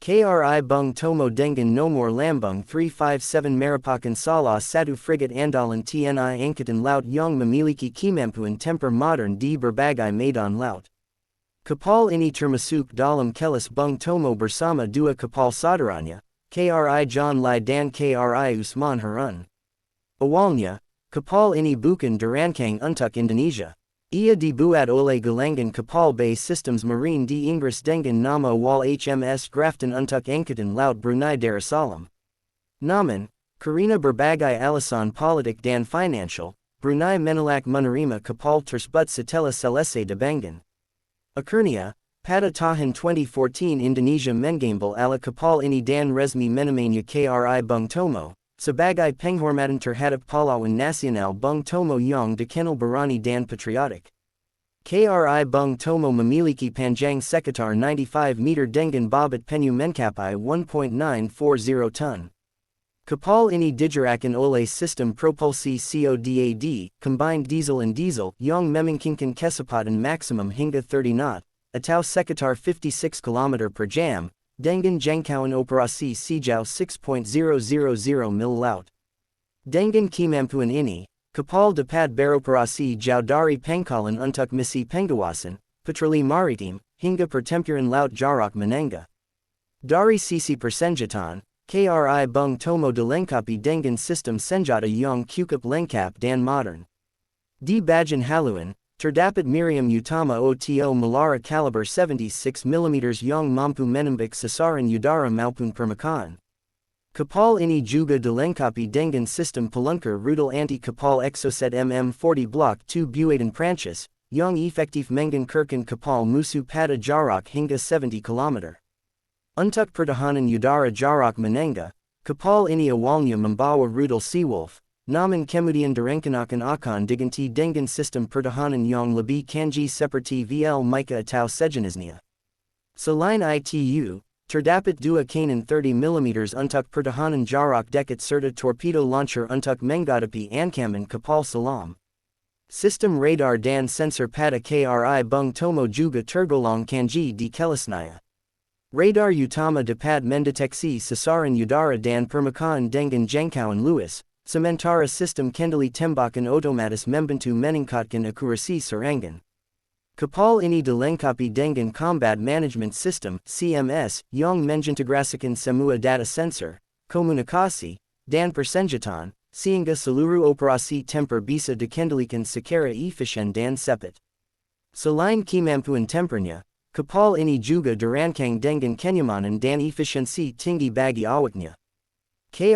Kri bung tomo dengan nomor lambung 357 merupakan salah satu frigate andalan TNI Angkatan Laut yang memiliki kemampuan tempur modern di berbagai medan laut. Kapal ini termasuk dalam kelas bung tomo bersama dua kapal saudaranya, Kri John Lai dan Kri Usman Harun. Awalnya, kapal ini bukan dirancang untuk Indonesia. Ia dibuat oleh galangan kapal base systems marine di Inggris dengan nama awal HMS Grafton untuk Angkatan Laut Brunei Darussalam. Namun, karena berbagai alasan politik dan financial, Brunei menolak menerima kapal tersebut setelah selesai dibangun. Akhirnya, pada tahun 2014 Indonesia mengambil alih kapal ini dan resmi menamainya Kri Bung Tomo, sebagai penghormatan terhadap pahlawan nasional Bung Tomo yang dikenal berani dan patriotik. Kri Bung Tomo memiliki panjang sekitar 95 meter dengan bobot penuh mencapai 1.940 ton. Kapal ini digerakkan oleh sistem propulsi CODAD, combined diesel and diesel, yang memungkinkan kecepatan maksimum hingga 30 knot, atau sekitar 56 km per jam, dengan jangkauan operasi sejauh 6.000 mil laut. Dengan kemampuan ini, kapal dapat beroperasi jauh dari pangkalan untuk misi pengawasan, patroli maritim, hingga pertempuran laut jarak menengah. Dari sisi persenjataan, Kri Bung Tomo dilengkapi dengan sistem senjata yang cukup lengkap dan modern. Di bagian haluan, terdapat meriam utama OTO Melara kaliber 76 mm yang mampu menembak sasaran udara maupun permukaan. Kapal ini juga dilengkapi dengan sistem pelunker rudal anti-kapal Exocet MM40 Block 2 buatan Prancis, yang efektif menghancurkan kapal musuh pada jarak hingga 70 km. Untuk pertahanan udara jarak menengah, kapal ini awalnya membawa rudal Seawolf, namun kemudian direncanakan akan diganti dengan sistem pertahanan yang lebih canggih seperti VL Mica atau sejenisnya. Selain itu, terdapat dua kanan 30 mm untuk pertahanan jarak dekat serta torpedo launcher untuk menghadapi ancaman kapal selam. Sistem radar dan sensor pada Kri Bung Tomo juga tergolong canggih di kelasnya. Radar utama dapat mendeteksi sasaran udara dan permukaan dengan jangkauan luas, sementara sistem kendali tembakan otomatis membantu meningkatkan akurasi serangan. Kapal ini dilengkapi dengan Combat Management System (CMS) yang mengintegrasikan semua data sensor, komunikasi, dan persenjataan, sehingga seluruh operasi tempur bisa dikendalikan secara efisien dan cepat. Selain kemampuan tempurnya, kapal ini juga dirancang dengan kenyamanan dan efisiensi tinggi bagi awaknya. Kri